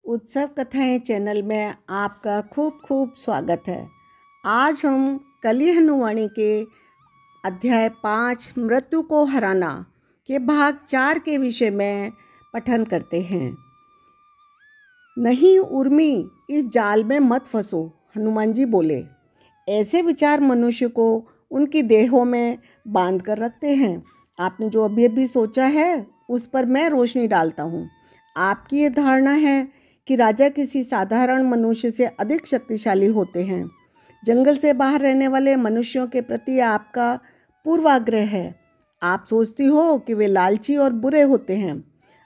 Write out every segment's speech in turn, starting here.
उत्सव कथाएं चैनल में आपका खूब खूब स्वागत है। आज हम कली हनुवाणी के अध्याय 5 मृत्यु को हराना के भाग 4 के विषय में पठन करते हैं। नहीं उर्मी, इस जाल में मत फंसो, हनुमान जी बोले। ऐसे विचार मनुष्य को उनकी देहों में बांध कर रखते हैं। आपने जो अभी अभी सोचा है उस पर मैं रोशनी डालता हूँ। आपकी ये धारणा है कि राजा किसी साधारण मनुष्य से अधिक शक्तिशाली होते हैं। जंगल से बाहर रहने वाले मनुष्यों के प्रति आपका पूर्वाग्रह है। आप सोचती हो कि वे लालची और बुरे होते हैं।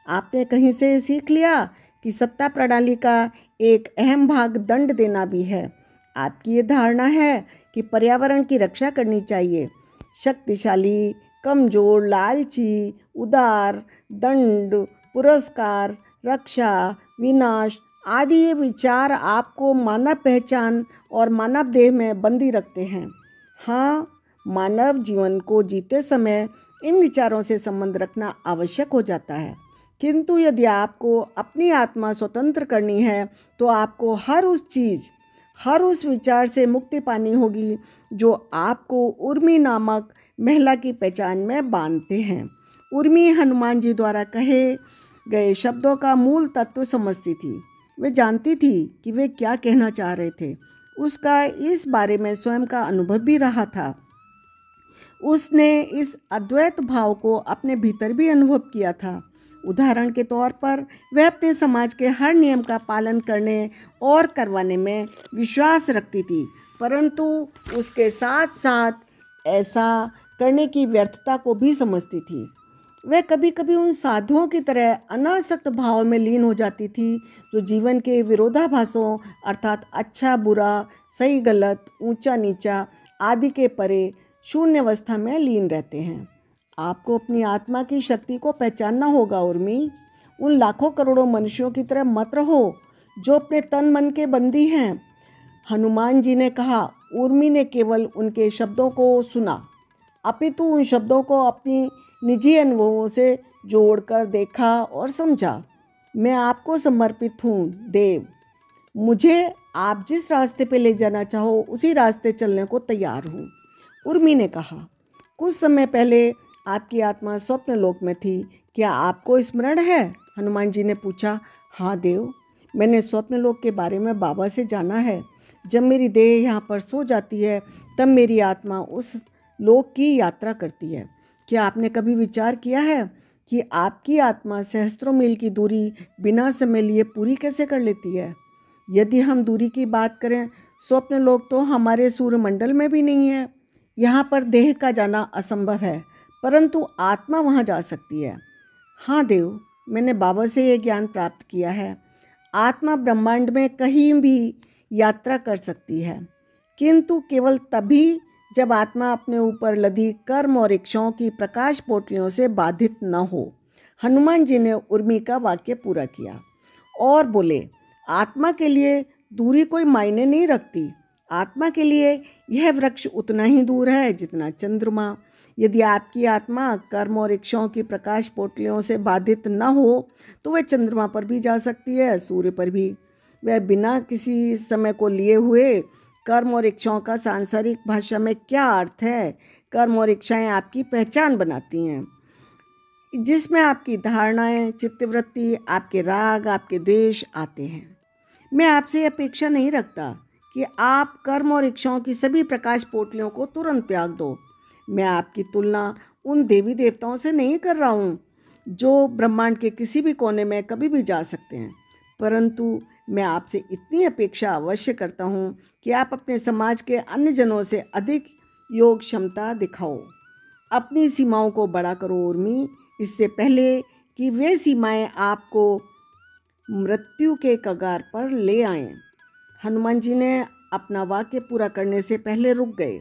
आपने कहीं से सीख लिया कि सत्ता प्रणाली का एक अहम भाग दंड देना भी है। आपकी ये धारणा है कि पर्यावरण की रक्षा करनी चाहिए। शक्तिशाली, कमजोर, लालची, उदार, दंड, पुरस्कार, रक्षा, विनाश आदि ये विचार आपको मानव पहचान और मानव देह में बंदी रखते हैं। हाँ, मानव जीवन को जीते समय इन विचारों से संबंध रखना आवश्यक हो जाता है, किंतु यदि आपको अपनी आत्मा स्वतंत्र करनी है तो आपको हर उस विचार से मुक्ति पानी होगी जो आपको उर्मी नामक महिला की पहचान में बांधते हैं। उर्मी हनुमान जी द्वारा कहे गए शब्दों का मूल तत्व समझती थी। वे जानती थी कि वे क्या कहना चाह रहे थे। उसका इस बारे में स्वयं का अनुभव भी रहा था। उसने इस अद्वैत भाव को अपने भीतर भी अनुभव किया था। उदाहरण के तौर पर वह अपने समाज के हर नियम का पालन करने और करवाने में विश्वास रखती थी, परंतु उसके साथ साथ ऐसा करने की व्यर्थता को भी समझती थी। वह कभी कभी उन साधुओं की तरह अनासक्त भाव में लीन हो जाती थी जो जीवन के विरोधाभासों अर्थात अच्छा बुरा, सही गलत, ऊंचा नीचा आदि के परे शून्य अवस्था में लीन रहते हैं। आपको अपनी आत्मा की शक्ति को पहचानना होगा उर्मी। उन लाखों करोड़ों मनुष्यों की तरह मत रहो जो अपने तन मन के बंदी हैं, हनुमान जी ने कहा। उर्मी ने केवल उनके शब्दों को सुना, अपितु उन शब्दों को अपनी निजी अनुभवों से जोड़कर देखा और समझा। मैं आपको समर्पित हूँ देव। मुझे आप जिस रास्ते पे ले जाना चाहो उसी रास्ते चलने को तैयार हूँ, उर्मी ने कहा। कुछ समय पहले आपकी आत्मा स्वप्न लोक में थी, क्या आपको स्मरण है? हनुमान जी ने पूछा। हाँ देव, मैंने स्वप्न लोक के बारे में बाबा से जाना है। जब मेरी देह यहाँ पर सो जाती है तब मेरी आत्मा उस लोक की यात्रा करती है। क्या आपने कभी विचार किया है कि आपकी आत्मा सहस्त्रों मील की दूरी बिना समय लिए पूरी कैसे कर लेती है? यदि हम दूरी की बात करें, स्वप्न लोक तो हमारे सूर्यमंडल में भी नहीं है। यहाँ पर देह का जाना असंभव है, परंतु आत्मा वहाँ जा सकती है। हाँ देव, मैंने बाबा से ये ज्ञान प्राप्त किया है। आत्मा ब्रह्मांड में कहीं भी यात्रा कर सकती है, किंतु केवल तभी जब आत्मा अपने ऊपर लदी कर्म और इच्छाओं की प्रकाश पोटलियों से बाधित न हो। हनुमान जी ने उर्मी का वाक्य पूरा किया और बोले, आत्मा के लिए दूरी कोई मायने नहीं रखती। आत्मा के लिए यह वृक्ष उतना ही दूर है जितना चंद्रमा। यदि आपकी आत्मा कर्म और इच्छाओं की प्रकाश पोटलियों से बाधित न हो तो वह चंद्रमा पर भी जा सकती है, सूर्य पर भी। वह बिना किसी समय को लिए हुए कर्म और इच्छाओं का सांसारिक भाषा में क्या अर्थ है? कर्म और इच्छाएं आपकी पहचान बनाती हैं, जिसमें आपकी धारणाएं, चित्तवृत्ति, आपके राग, आपके द्वेष आते हैं। मैं आपसे अपेक्षा नहीं रखता कि आप कर्म और इच्छाओं की सभी प्रकाश पोटलियों को तुरंत त्याग दो। मैं आपकी तुलना उन देवी देवताओं से नहीं कर रहा हूँ जो ब्रह्मांड के किसी भी कोने में कभी भी जा सकते हैं, परंतु मैं आपसे इतनी अपेक्षा अवश्य करता हूँ कि आप अपने समाज के अन्य जनों से अधिक योग क्षमता दिखाओ। अपनी सीमाओं को बड़ा करो उर्मी, इससे पहले कि वे सीमाएं आपको मृत्यु के कगार पर ले आएं। हनुमान जी ने अपना वाक्य पूरा करने से पहले रुक गए,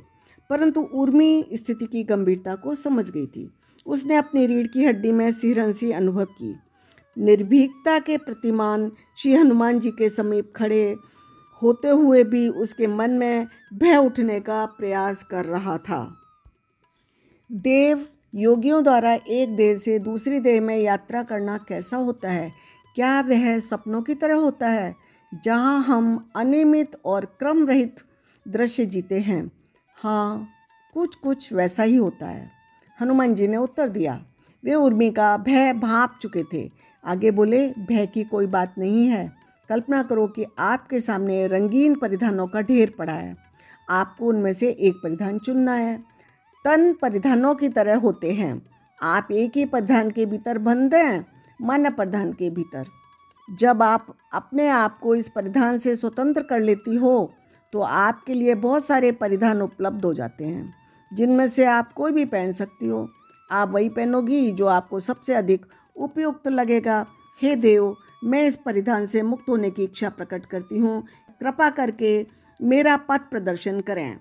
परंतु उर्मी स्थिति की गंभीरता को समझ गई थी। उसने अपनी रीढ़ की हड्डी में सिहरन सी अनुभव की। निर्भीकता के प्रतिमान श्री हनुमान जी के समीप खड़े होते हुए भी उसके मन में भय उठने का प्रयास कर रहा था। देव, योगियों द्वारा एक देह से दूसरी देह में यात्रा करना कैसा होता है? क्या वह सपनों की तरह होता है जहाँ हम अनियमित और क्रम रहित दृश्य जीते हैं? हाँ, कुछ कुछ वैसा ही होता है, हनुमान जी ने उत्तर दिया। वे उर्मी का भय भांप चुके थे। आगे बोले, भय की कोई बात नहीं है। कल्पना करो कि आपके सामने रंगीन परिधानों का ढेर पड़ा है। आपको उनमें से एक परिधान चुनना है। तन परिधानों की तरह होते हैं। आप एक ही परिधान के भीतर बंद हैं, मन परिधान के भीतर। जब आप अपने आप को इस परिधान से स्वतंत्र कर लेती हो तो आपके लिए बहुत सारे परिधान उपलब्ध हो जाते हैं, जिनमें से आप कोई भी पहन सकती हो। आप वही पहनोगी जो आपको सबसे अधिक उपयुक्त लगेगा। हे देव, मैं इस परिधान से मुक्त होने की इच्छा प्रकट करती हूँ। कृपा करके मेरा पथ प्रदर्शन करें।